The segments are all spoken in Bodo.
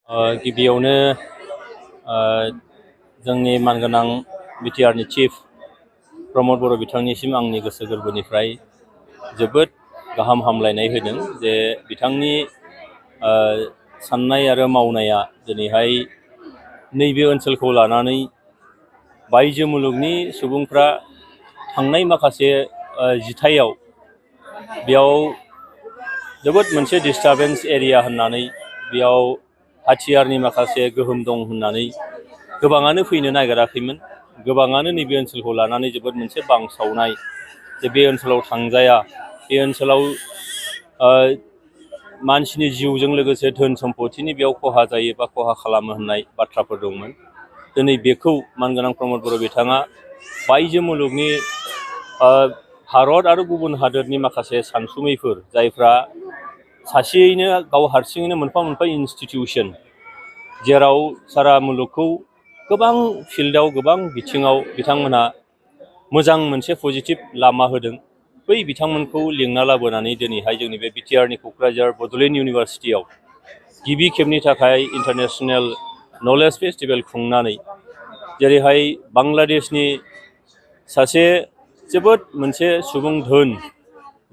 गिबियावनो जोंनि मानगोनां बिटिआरनि चिफ प्रमद बर' बिथांनिसिम आंनि गोसो गोरबोनिफ्राय जोबोद गाहाम हामलायनाय होदों जे बिथांनि साननाय आरो मावनाया दिनैहाय नैबे ओनसोलखौ लानानै बायजो मुलुगनि सुबुंफ्रा थांनाय माखासे जिथायाव बेयाव जोबोद मोनसे डिस्टार्बेन्स एरिया होननानै बेयाव हाथियारनि माखासे गोहोम दं होननानै गोबाङानो फैनो नागिराखैमोन। गोबाङानो नैबे ओनसोलखौ लानानै जोबोद मोनसे बांसावनाय जे बे ओनसोलाव थांजाया, बे ओनसोलाव मानसिनि जिउजों लोगोसे धोन सम्पथिनि बेयाव खहा जायो बा खहा खालामो होननाय बाथ्राफोर दंमोन। दिनै बेखौ मानगोनां प्रमद बर' बिथाङा बायजो मुलुगनि भारत आरो गुबुन हादोरनि माखासे सानसुमैफोर जायफ्रा सासेयैनो गाव हारसिङैनो मोनफा मोनफा इन्सटिटिउसन, जेराव सारा मुलुगखौ गोबां फिल्डआव गोबां बिथिङाव बिथांमोनहा मोजां मोनसे पजिटिभ लामा होदों। बै बिथांमोनखौ लिंना लाबोनानै दिनैहाय जोंनि बे बिटिआरनि क'क्राझार बड'लेण्ड इउनिभारसिटियाव गिबि खेबनि थाखाय इन्टारनेशनेल नलेज फेस्टिभेल खुंनानै जेरैहाय बांलादेशनि सासे जोबोद मोनसे सुबुं धोन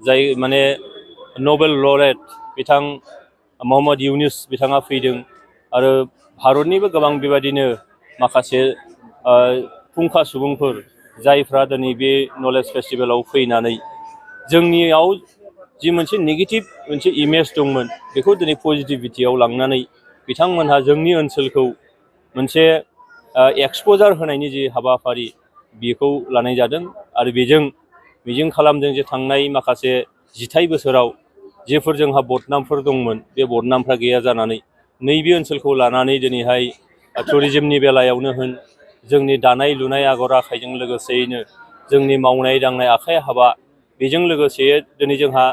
जाय माने नबेल लरेट बिथां मोहम्मद इउनुस बिथाङा फैदों आरो भारतनिबो गोबां बेबायदिनो माखासे फुंखा सुबुंफोर जायफ्रा दिनै बे नलेज फेस्टिभेलाव फैनानै जोंनियाव जि मोनसे नेगेटिभ मोनसे इमेज दंमोन बेखौ दिनै पजिटिभिटियाव लांनानै बिथांमोनहा जोंनि ओनसोलखौ मोनसे एक्सप'जार होनायनि जि हाबाफारि बेखौ लानाय जादों आरो बेजों मिजिं खालामदों जे थांनाय माखासे जिथाइ बोसोराव जेफोर जोंहा बदनामफोर दंमोन बे बदनामफ्रा गैया जानानै नैबे ओनसोलखौ लानानै दिनैहाय टुरिजिमनि बेलायावनो होन, जोंनि दानाय लुनाय आगर आखाइजों लोगोसेयैनो जोंनि मावनाय दांनाय आखाइ हाबा, बेजों लोगोसे दिनै जोंहा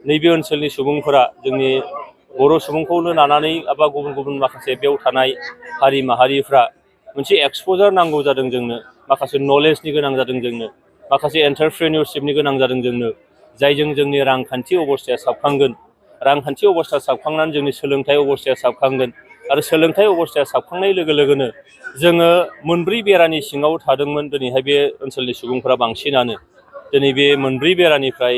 नैबे ओनसोलनि सुबुंफोरा जोंनि बर' सुबुंखौनो लानानै एबा गुबुन गुबुन माखासे बेयाव थानाय हारि माहारिफ्रा मोनसे एक्सप'जार नांगौ जादों जोंनो, माखासे नलेजनि गोनां जादों जोंनो, माखासे एन्टारप्रेनियरशिपनि गोनां जादों जोंनो, जायजों जोंनि रांखान्थि अबस्थाया साबखांगोन। रांखान्थि अबस्था साबखांनानै जोंनि सोलोंथाइ अबस्थाया साबखांगोन आरो सोलोंथाइ अबस्थाया साबखांनाय लोगो लोगोनो जोङो मोनब्रै बेरानि सिङाव थादोंमोन दिनैहाय बे ओनसोलनि सुबुंफोरा बांसिनानो दिनै बे मोनब्रै बेरानिफ्राय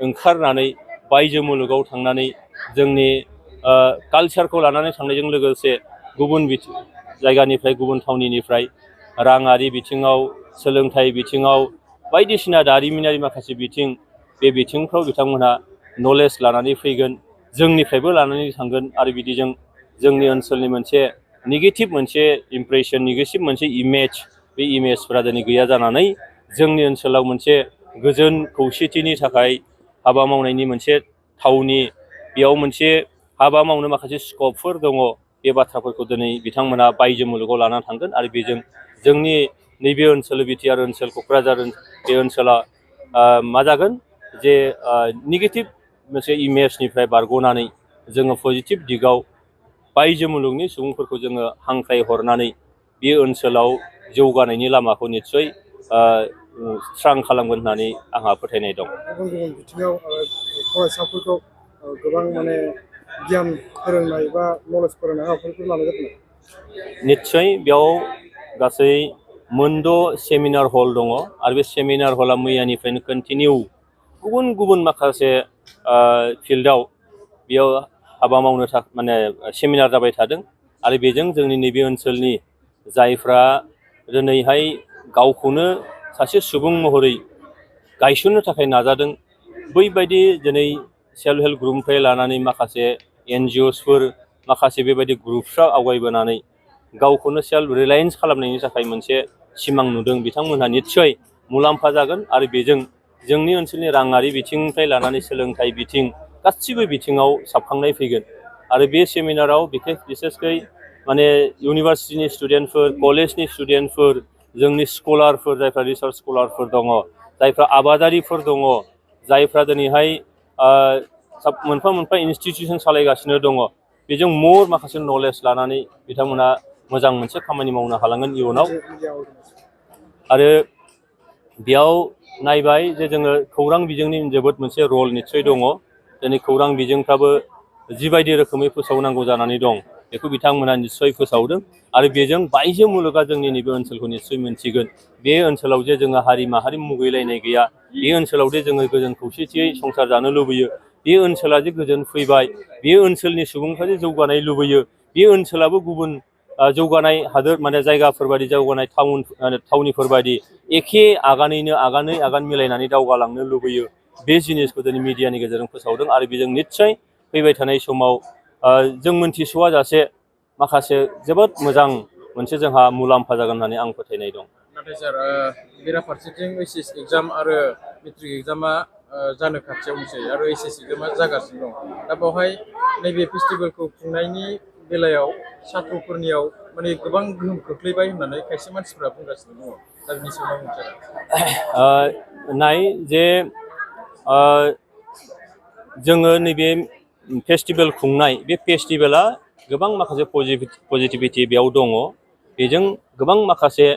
ओंखारनानै बायजो मुलुगाव थांनानै जोंनि कालचारखौ लानानै थांनायजों लोगोसे गुबुन जायगानिफ्राय गुबुन थावनिनिफ्राय राङारि बिथिङाव, सोलोंथाइ बिथिङाव, बायदिसिना दारिमिनारि माखासे बिथिं, बे बिथिंफ्राव बिथांमोनहा नलेज लानानै फैगोन, जोंनिफ्रायबो लानानै थांगोन आरो बिदिजों जोंनि ओनसोलनि मोनसे नेगेटिभ मोनसे इमप्रेसन, नेगेटिभ मोनसे इमेज, बे इमेजफोरा दिनै गैया जानानै जोंनि ओनसोलाव मोनसे गोजोन खौसेथिनि थाखाय हाबा मावनायनि मोनसे थावनि, बेयाव मोनसे हाबा मावनो माखासे स्कपफोर दङ, बे बाथ्राफोरखौ दिनै बिथांमोना बायजो मुलुगाव लानानै थांगोन आरो बेजों जोंनि नैबे ओनसोल बिटिआर ओनसोल क'क्राझार बे ओनसोला मा जागोन जे नेगेटिभ मोनसे इमेजनिफ्राय बारग'नानै जोङो पजिटिभ दिगाव बायजो मुलुगनि सुबुंफोरखौ जोङो हांख्राय हरनानै बे ओनसोलाव जौगानायनि लामाखौ निस्सय स्रां खालामगोन होननानै आंहा फोथायनाय दं। गुबुन गुबुन बिथिङाव फरायसाफोरखौ गोबां माने गियान फोरोंनाय बा नलेज फोरोंनाय हाबाफारिफोर लानाय जादों। निस्सय बेयाव गासै मोनद' सेमिनार हल दङ आरो बे सेमिनार हला मैयानिफ्रायनो कन्टिनिउ गुबुन गुबुन माखासे फिल्डआव बेयाव हाबा मावनो थाखाय माने सेमिनार जाबाय थादों आरो बेजों जोंनि नैबे ओनसोलनि जायफ्रा दिनैहाय गावखौनो सासे सुबुं महरै गायसननो थाखाय नाजादों, बैबायदि दिनै सेल्फ हेल्प ग्रुपनिफ्राय लानानै माखासे NGOsफोर, माखासे बेबायदि ग्रुपफ्रा आवगायबोनानै गावखौनो सेल्फ रिलायेन्स खालामनायनि थाखाय मोनसे सिमां नुदों, बिथांमोनहा निस्सय मुलाम्फा जागोन आरो बेजों जोंनि ओनसोलनि राङारि बिथिंनिफ्राय लानानै सोलोंथाइ बिथिं गासिबो बिथिङाव साबखांनाय फैगोन। आरो बे सेमिनाराव बिसेसकै माने इउनिभार्सिटिनि स्टुडेन्टफोर, कलेजनि स्टुडेन्टफोर, जोंनि स्कलारफोर, जायफ्रा रिसार्च स्कलारफोर दङ, जायफ्रा आबादारिफोर दङ, जायफ्रा दिनैहाय मोनफा मोनफा इन्सटिटिउसन सालायगासिनो दङ, बेजों मर माखासे नलेज लानानै बिथांमोना मोजां मोनसे खामानि मावनो हालांगोन इयुनाव। आरो बेयाव नायबाय जे जोङो खौरां बिजोंनि जोबोद मोनसे रल निस्सय दङ। दिनै खौरां बिजोंफ्राबो जिबायदि रोखोमै फोसावनांगौ जानानै दं, बेखौ बिथांमोना निस्सय फोसावदों आरो बेजों बायजो मुलुगा जोंनि नैबे ओनसोलखौ निस्सय मोनथिगोन बे ओनसोलाव जे जोङो हारि माहारि मुगैलायनाय गैया बे ओनसोलाव जे जोङो गोजोन खौसेथियै संसार जानो लुबैयो बे ओनसोला जे गोजोन फैबाय बे ओनसोलनि सुबुंफ्रा जे जौगानाय लुबैयो बे ओनसोलाबो गुबुन जौगानाय हादोर माने जायगाफोरबायदि जौगानाय थावनिफोरबायदि एखे आगानैनो आगानै आगान मिलायनानै दावगालांनो लुबैयो बे जिनिसखौ दिनै मिडियानि गेजेरजों फोसावदों आरो बेजों निस्सय फैबाय थानाय समाव जों मोनथिस'वा जासे माखासे जोबोद मोजां मोनसे जोंहा मुलाम्फा जागोन होननानै आं फोथायनाय दं। नाथाय सार बेराफारसेथिं ओइस एग्जाम आरो मेट्रिक एग्जामा जानो खाथियावनोसै आरो ओइस एग्जामा जागासिनो दं दा बेवहाय नैबे फेस्टिभेलखौ खुंनायनि बेलायाव साथ्र'फोरनियाव माने गोबां गोहोम खोख्लैबाय होननानै खायसे मानसिफ्रा बुंगासिनो दङ दा बिनि सायाव नाय जे जोङो नैबे फेस्टिभेल खुंनाय बे फेस्टिभेला गोबां माखासे पजिटिभिटि बेयाव दङ बेजों गोबां माखासे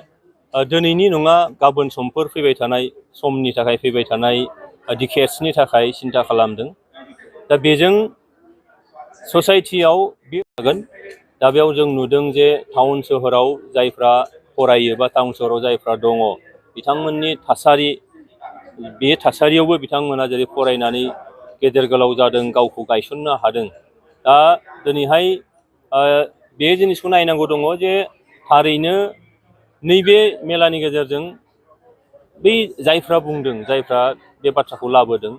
दिनैनि नङा गाबोन समफोर फैबाय थानाय समनि थाखाय फैबाय थानाय डिकेड्सनि थाखाय सिन्था खालामदों दा बेजों ससाइटियाव बे जागोन दा बेयाव जों नुदों जे टाउन सोहोराव जायफ्रा फरायो बा टाउन सोहोराव जायफ्रा दङ बिथांमोननि थासारि बे थासारियावबो बिथांमोना जेरै फरायनानै गेदेर गोलाव जादों गावखौ गायसननो हादों दा दिनैहाय बे जिनिसखौ नायनांगौ दङ जे थारैनो नैबे मेलानि गेजेरजों बै जायफ्रा बुंदों जायफ्रा बे बाथ्राखौ लाबोदों